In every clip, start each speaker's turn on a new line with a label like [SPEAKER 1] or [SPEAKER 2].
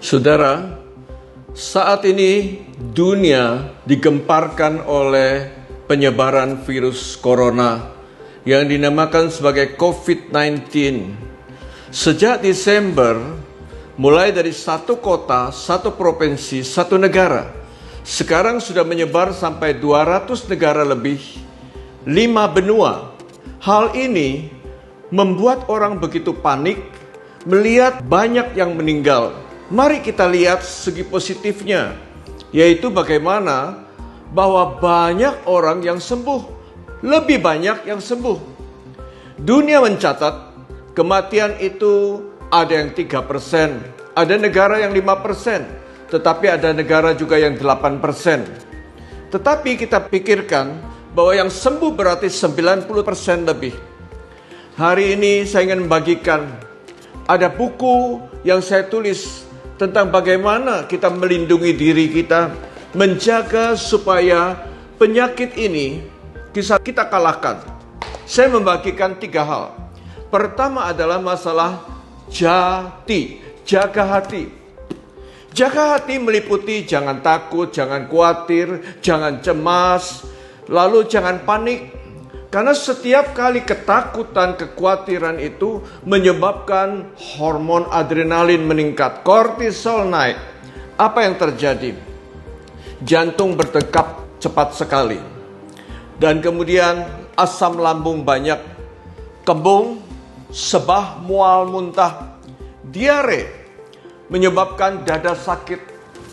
[SPEAKER 1] Saudara, saat ini dunia digemparkan oleh penyebaran virus corona yang dinamakan sebagai COVID-19. Sejak Desember, mulai dari satu kota, satu provinsi, satu negara, sekarang sudah menyebar sampai 200 negara lebih, 5 benua. Hal ini membuat orang begitu panik melihat banyak yang meninggal. Mari kita lihat segi positifnya, yaitu bagaimana bahwa banyak orang yang sembuh, lebih banyak yang sembuh. Dunia mencatat kematian itu ada yang 3%, ada negara yang 5%, tetapi ada negara juga yang 8%. Tetapi kita pikirkan bahwa yang sembuh berarti 90% lebih. Hari ini saya ingin membagikan, ada buku yang saya tulis tentang bagaimana kita melindungi diri kita, menjaga supaya penyakit ini bisa kita kalahkan. Saya membagikan 3 hal. Pertama adalah masalah jati, jaga hati. Jaga hati meliputi jangan takut, jangan khawatir, jangan cemas, lalu jangan panik. Karena setiap kali ketakutan, kekhawatiran itu menyebabkan hormon adrenalin meningkat, kortisol naik. Apa yang terjadi? Jantung berdetak cepat sekali. Dan kemudian asam lambung banyak, kembung, sebah, mual, muntah, diare, menyebabkan dada sakit,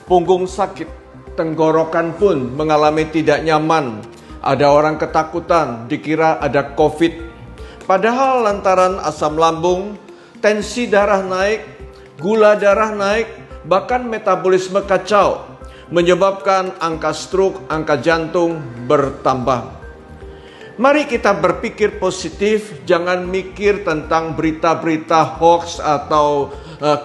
[SPEAKER 1] punggung sakit, tenggorokan pun mengalami tidak nyaman. Ada orang ketakutan, dikira ada COVID. Padahal lantaran asam lambung, tensi darah naik, gula darah naik, bahkan metabolisme kacau, menyebabkan angka stroke, angka jantung bertambah. Mari kita berpikir positif, jangan mikir tentang berita-berita hoax atau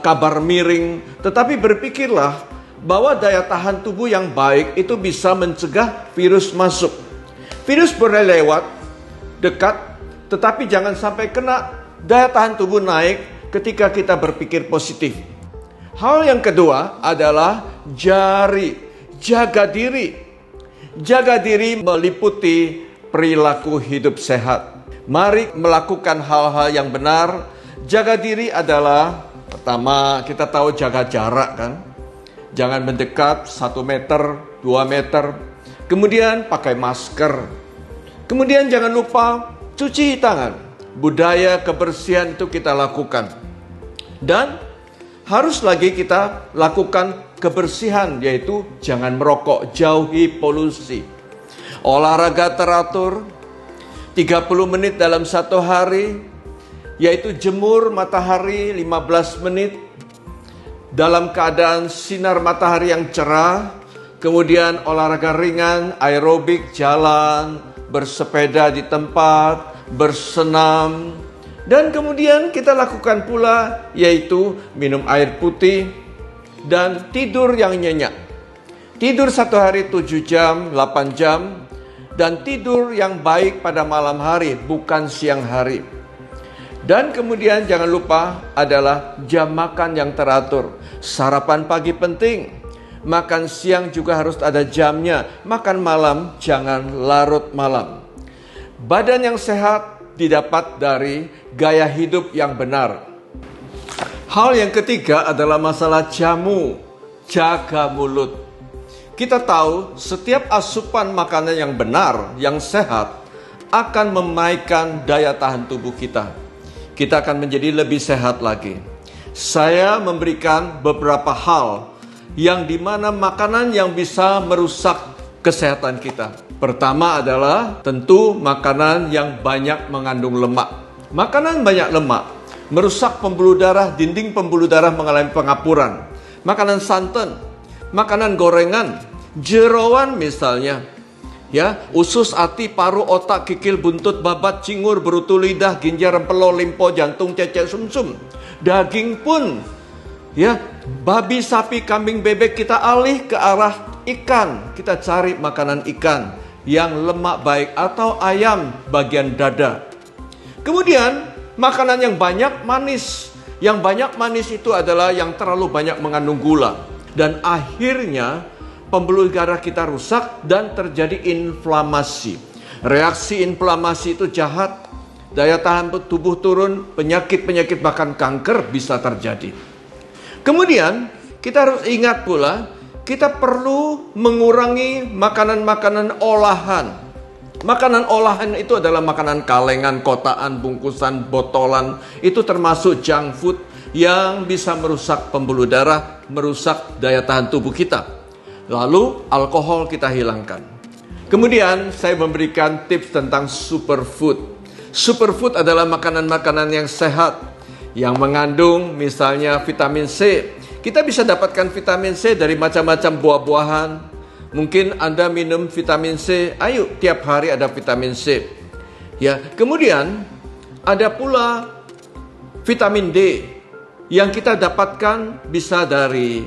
[SPEAKER 1] kabar miring, tetapi berpikirlah bahwa daya tahan tubuh yang baik itu bisa mencegah virus masuk. Virus boleh lewat, dekat, tetapi jangan sampai kena. Daya tahan tubuh naik ketika kita berpikir positif. Hal yang kedua adalah jaga diri. Jaga diri meliputi perilaku hidup sehat. Mari melakukan hal-hal yang benar. Jaga diri adalah, pertama kita tahu jaga jarak kan. Jangan mendekat 1 meter, 2 meter. Kemudian pakai masker. Kemudian jangan lupa cuci tangan. Budaya kebersihan itu kita lakukan. Dan harus lagi kita lakukan kebersihan, yaitu jangan merokok, jauhi polusi. Olahraga teratur 30 menit dalam 1 hari, yaitu jemur matahari 15 menit dalam keadaan sinar matahari yang cerah. Kemudian olahraga ringan, aerobik, jalan, bersepeda di tempat, bersenam. Dan kemudian kita lakukan pula yaitu minum air putih dan tidur yang nyenyak. Tidur 1 hari 7 jam, 8 jam. Dan tidur yang baik pada malam hari, bukan siang hari. Dan kemudian jangan lupa adalah jam makan yang teratur. Sarapan pagi penting. Makan siang juga harus ada jamnya. Makan malam jangan larut malam. Badan yang sehat didapat dari gaya hidup yang benar. Hal yang ketiga adalah masalah jamu. Jaga mulut. Kita tahu setiap asupan makanan yang benar, yang sehat, akan menaikkan daya tahan tubuh kita. Kita akan menjadi lebih sehat lagi. Saya memberikan beberapa hal yang dimana makanan yang bisa merusak kesehatan kita. Pertama adalah tentu makanan yang banyak mengandung lemak. Makanan banyak lemak merusak pembuluh darah, dinding pembuluh darah mengalami pengapuran. Makanan santan, makanan gorengan, jeroan misalnya, ya, usus, hati, paru, otak, kikil, buntut, babat, cingur, berutu lidah, ginjal, rempelo, limpo, jantung, cecek, sumsum. Daging pun, ya, babi, sapi, kambing, bebek, kita alih ke arah ikan. Kita cari makanan ikan yang lemak baik, atau ayam bagian dada. Kemudian makanan yang banyak manis. Yang banyak manis itu adalah yang terlalu banyak mengandung gula. Dan akhirnya pembuluh darah kita rusak dan terjadi inflamasi. Reaksi inflamasi itu jahat. Daya tahan tubuh turun, penyakit-penyakit bahkan kanker bisa terjadi. Kemudian kita harus ingat pula, kita perlu mengurangi makanan-makanan olahan. Makanan olahan itu adalah makanan kalengan, kotaan, bungkusan, botolan. Itu termasuk junk food yang bisa merusak pembuluh darah, merusak daya tahan tubuh kita. Lalu alkohol kita hilangkan. Kemudian saya memberikan tips tentang superfood. Superfood adalah makanan-makanan yang sehat, yang mengandung misalnya vitamin C. Kita bisa dapatkan vitamin C dari macam-macam buah-buahan. Mungkin Anda minum vitamin C, ayo tiap hari ada vitamin C. Ya, kemudian ada pula vitamin D yang kita dapatkan bisa dari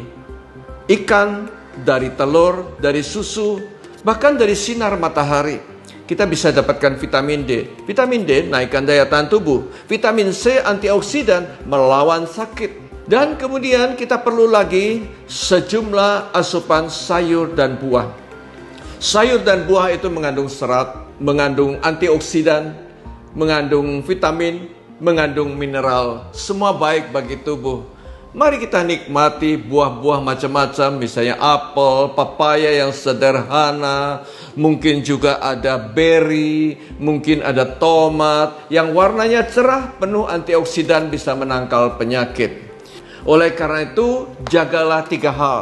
[SPEAKER 1] ikan, dari telur, dari susu, bahkan dari sinar matahari. Kita bisa dapatkan vitamin D. Vitamin D naikkan daya tahan tubuh. Vitamin C antioksidan, melawan sakit. Dan kemudian kita perlu lagi sejumlah asupan sayur dan buah. Sayur dan buah itu mengandung serat, mengandung antioksidan, mengandung vitamin, mengandung mineral. Semua baik bagi tubuh. Mari kita nikmati buah-buah macam-macam, misalnya apel, papaya yang sederhana, mungkin juga ada beri, mungkin ada tomat yang warnanya cerah, penuh antioksidan, bisa menangkal penyakit. Oleh karena itu, jagalah 3 hal.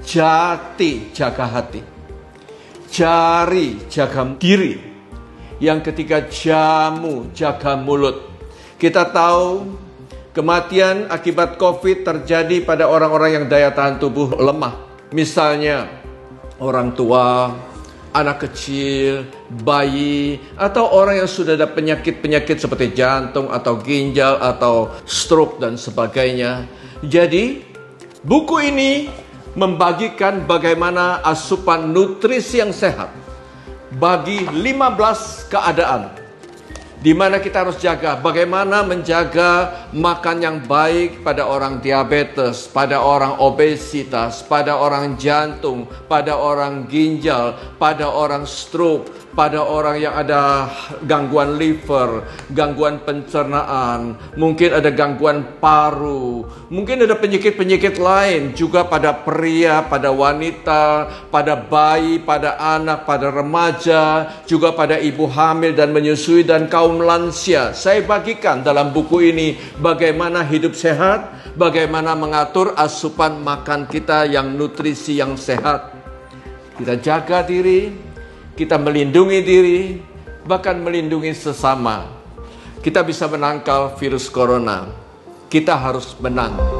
[SPEAKER 1] Jati, jaga hati. Jari, jaga diri. Yang ketiga, jamu, jaga mulut. Kita tahu kematian akibat COVID terjadi pada orang-orang yang daya tahan tubuh lemah. Misalnya orang tua, anak kecil, bayi, atau orang yang sudah ada penyakit-penyakit seperti jantung atau ginjal atau stroke dan sebagainya. Jadi, buku ini membagikan bagaimana asupan nutrisi yang sehat bagi 15 keadaan di mana kita harus jaga, bagaimana menjaga makan yang baik pada orang diabetes, pada orang obesitas, pada orang jantung, pada orang ginjal, pada orang stroke, pada orang yang ada gangguan liver, gangguan pencernaan, mungkin ada gangguan paru, mungkin ada penyakit-penyakit lain juga pada pria, pada wanita, pada bayi, pada anak, pada remaja, juga pada ibu hamil dan menyusui dan kaum lansia. Saya bagikan dalam buku ini bagaimana hidup sehat, bagaimana mengatur asupan makan kita yang nutrisi yang sehat. Kita jaga diri, kita melindungi diri, bahkan melindungi sesama. Kita bisa menangkal virus corona. Kita harus menang.